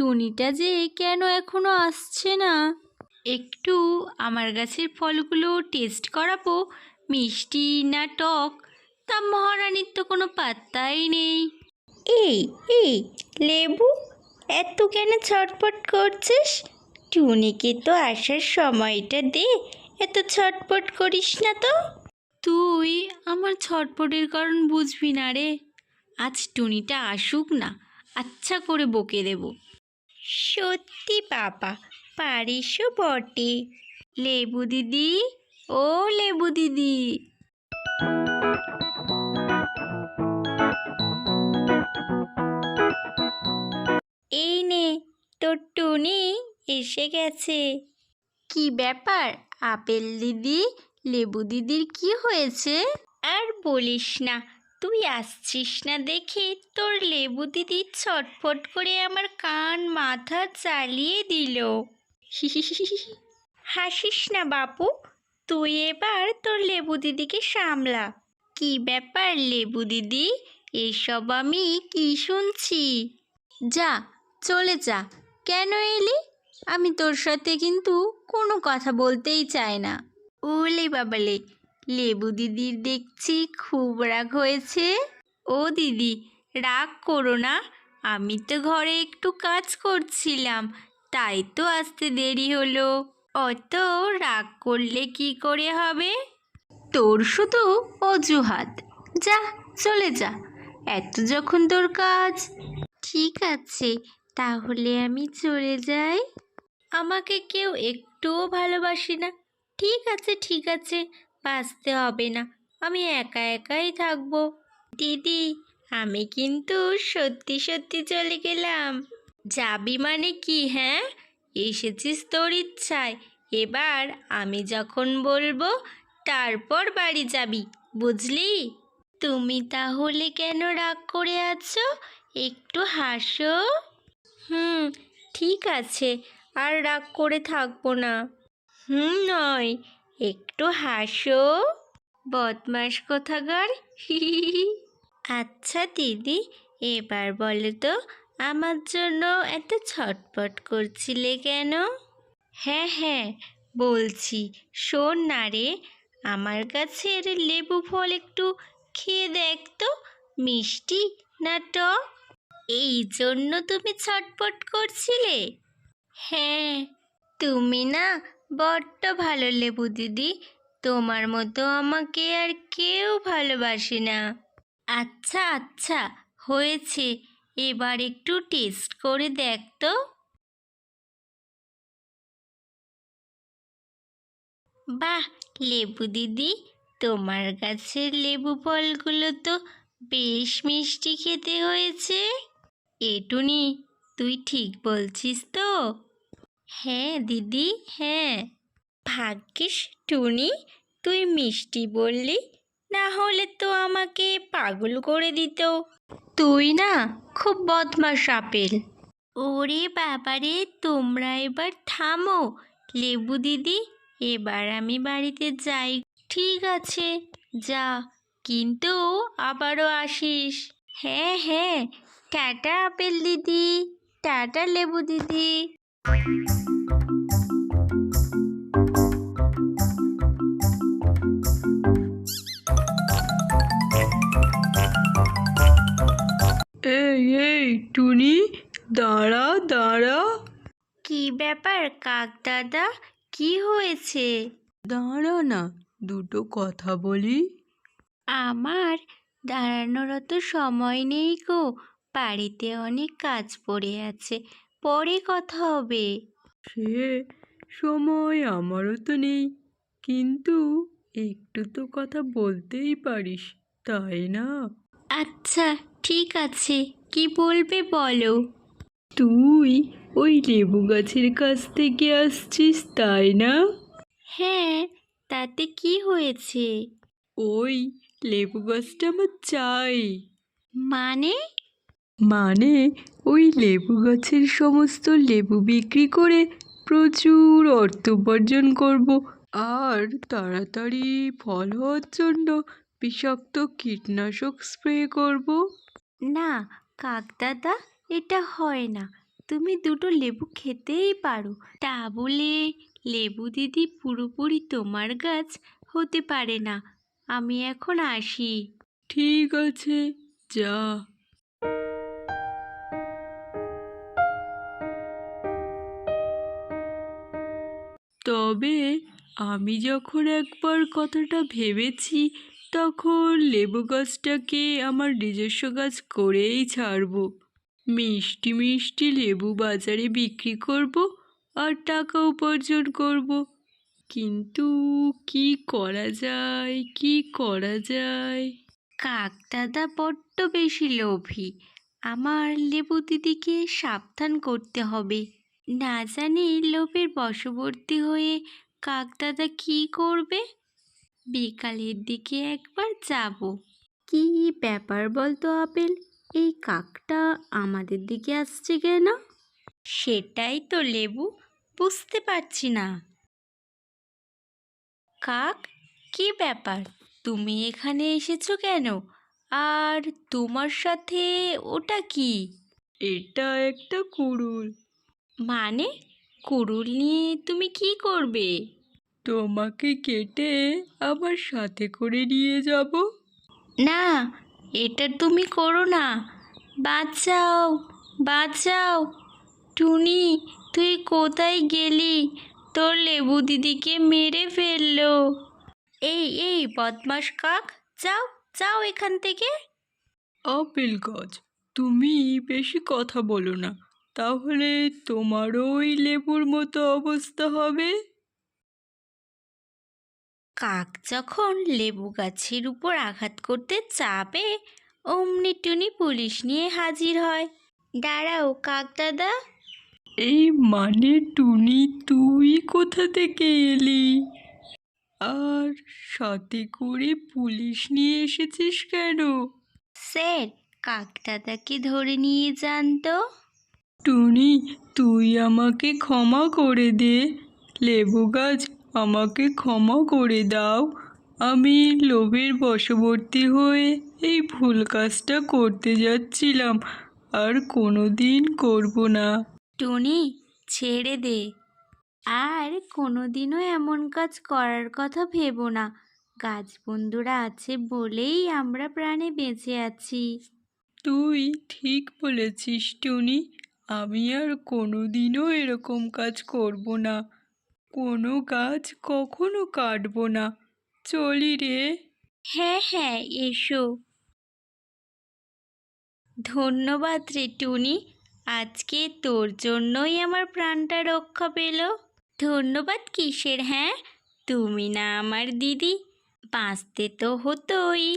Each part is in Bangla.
টুনিটা যে কেন এখনো আসছে না। একটু আমার গাছের ফলগুলো টেস্ট করাবো, মিষ্টি না টক। তা মহারানীর তো কোনো পাত্তাই নেই। এই এই লেবু, এত কেন ছটফট করছিস? টুনিকে তো আসার সময়টা দে, এত ছটফট করিস না তো। তুই আমার ছটপটের কারণ বুঝবি না রে। আজ টুনিটা আসুক না, আচ্ছা করে বকে দেব। সত্যি বাবা, পারিসও বটে। লেবু দিদি, ও লেবু দিদি। এই নে, তোর টুনি এসে গেছে। কি ব্যাপার আপেল দিদি, লেবু দিদির কি হয়েছে? আর বলিস না, তুই আসছিস না দেখে তোর লেবু দিদি ছটফট করে আমার কান মাথা চালিয়ে দিল। হাসিস না বাপু, তুই এবার তোর লেবু দিদিকে সামলা। কি ব্যাপার লেবু দিদি, এসব আমি কি শুনছি? যা, চলে যা। কেন এলি? আমি তোর সাথে কিন্তু কোনো কথা বলতেই চাই না। ওলে বাবালে, লেবু দিদির দেখছি খুব রাগ হয়েছে। ও দিদি, রাগ করো না, আমি তো ঘরে একটু কাজ করছিলাম, তাই তো আসতে দেরি হলো। অত রাগ করলে কি করে হবে? তোর শুধু অজুহাত। যা, চলে যা, এত যখন তোর কাজ। ঠিক আছে, তাহলে আমি চলে যাই। আমাকে কেউ একটুও ভালোবাসে না। ঠিক আছে ঠিক আছে, বাঁচতে হবে না, আমি একা একাই থাকবো। দিদি, আমি কিন্তু সত্যি সত্যি চলে গেলাম। যাবি মানে কি? হ্যাঁ, এসেছিস তোর ইচ্ছায়, এবার আমি যখন বলবো তারপর বাড়ি যাবি, বুঝলি? তুমি তাহলে কেন রাগ করে আছো? একটু হাসো। ঠিক আছে, আর রাগ করে থাকবো না। নয়, একটু হাসো, বদমাস কোথাকার। আচ্ছা দিদি, এবার বলো তো, আমার জন্য এত ছটপট করছিলে কেন? হ্যাঁ হ্যাঁ, বলছি, শোন না রে, আমার গাছের লেবু ফল একটু খেয়ে দেখ তো, মিষ্টি না টক। এই জন্য তুমি ছটপট করছিলে? হ্যাঁ, তুমি না বড্ড ভালো লেবু দিদি, তোমার মতো আমাকে আর কেউ ভালোবাসে না। আচ্ছা আচ্ছা, হয়েছে, এবার একটু টেস্ট করে দেখ তো। বাহ লেবু দিদি, তোমার গাছের লেবু ফলগুলো তো বেশ মিষ্টি খেতে হয়েছে। এটুনি, তুই ঠিক বলছিস তো? হ্যাঁ দিদি, হ্যাঁ। ভাগ্যিস টুনি, তুই মিষ্টি বললি, না হলে তো আমাকে পাগল করে দিত। তুই না খুব বদমাশ আপেল। ওরে বাবারে, তোমরা এবার থামো। লেবু দিদি, এবার আমি বাড়িতে যাই। ঠিক আছে, যা, কিন্তু আবারও আসিস। হ্যাঁ হ্যাঁ, টাটা আপেল দিদি, টাটা লেবু দিদি। এই এই টুনি, দাঁড়া দাঁড়া। কি ব্যাপার কাক দাদা, কি হয়েছে? দাঁড়া না, দুটো কথা বলি। আমার দাঁড়ানোর অত সময় নেই গো, বাড়িতে অনেক কাজ পড়ে আছে, পরে কথা হবে। সে সময় আমারও তো নেই, কিন্তু একটু তো কথা বলতেই পারিস, তাই না? আচ্ছা ঠিক আছে, কি বলবে বলো। তুই ওই লেবু গাছের কাছ থেকে আসছিস, তাই না? হ্যাঁ, তাতে কি হয়েছে? ওই লেবু গাছটা আমার চাই। মানে? মানে ওই লেবু গাছের সমস্ত লেবু বিক্রি করে প্রচুর অর্থ উপার্জন করব, আর তাড়াতাড়ি ফল হওয়ার জন্য বিষাক্ত কীটনাশক স্প্রে করব। না কাক দাদা, এটা হয় না, তুমি দুটো লেবু খেতেই পারো, তা বলে লেবু দিদি পুরোপুরি তোমার গাছ হতে পারে না। আমি এখন আসি। ঠিক আছে, যা। তবে আমি যখন একবার কথাটা ভেবেছি, তখন লেবু গাছটাকে আমার নিজস্ব গাছ করেই ছাড়বো। মিষ্টি মিষ্টি লেবু বাজারে বিক্রি করব আর টাকা উপার্জন করব। কিন্তু কি করা যায়, কি করা যায়? কাকদাদা বড্ড বেশি লোভী। আমার লেবু দিদিকে সাবধান করতে হবে। না জানি লোভের বশবর্তী হয়ে কাকদাদা কি করবে। বিকালের দিকে একবার যাব। কি ব্যাপার বলতো আপেল, এই কাকটা আমাদের দিকে আসছে কেন? সেটাই তো লেবু, বুঝতে পারছি না। কাক, কি ব্যাপার, তুমি এখানে এসেছো কেন? আর তোমার সাথে ওটা কি? এটা একটা কুড়ুল। মানে, কুড়ুল নিয়ে তুমি কি করবে? তোমাকে কেটে আমার সাথে করে নিয়ে যাব। না, এটা তুমি করো না। বাঁচাও, বাঁচাও। টুনি, তুই কোথায় গেলি? তোর লেবু দিদিকে মেরে ফেললো। এই বদমাস কাক, যাও, যাও এখান থেকে। আপেল গাছ, তুমি বেশি কথা বলো না, তাহলে তোমারও ওই লেবুর মতো অবস্থা হবে। কাক যখন লেবু গাছের উপর আঘাত করতে চাবে, অমনি টুনি পুলিশ নিয়ে হাজির হয়। দাঁড়াও কাক দাদা। এই মানে টুনি, তুই কোথা থেকে এলি? আর সাথে করে পুলিশ নিয়ে এসেছিস কেন? স্যার, কাক দাদাকে ধরে নিয়ে যান তো। টুনি, তুই আমাকে ক্ষমা করে দে। লেবু গাছ, আমাকে ক্ষমা করে দাও। আমি লোভের বশবর্তী হয়ে এই ভুল কাজটা করতে যাচ্ছিলাম, আর কোনো দিন করবো না। টুনি, ছেড়ে দে। আর কোনোদিনও এমন কাজ করার কথা ভেবো না। গাছ বন্ধুরা আছে বলেই আমরা প্রাণে বেঁচে আছি। তুই ঠিক বলেছিস টুনি, আমি আর কোনোদিনও এরকম কাজ করব না। কোনো গাছ কখনো কাটবো না। চলি রে। হ্যাঁ হ্যাঁ, এসো। ধন্যবাদ রে টুনি, আজকে তোর জন্যই আমার প্রাণটা রক্ষা পেল। ধন্যবাদ কিসের, হ্যাঁ? তুমি না আমার দিদি, বাঁচতে তো হতোই।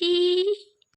হি হি হি।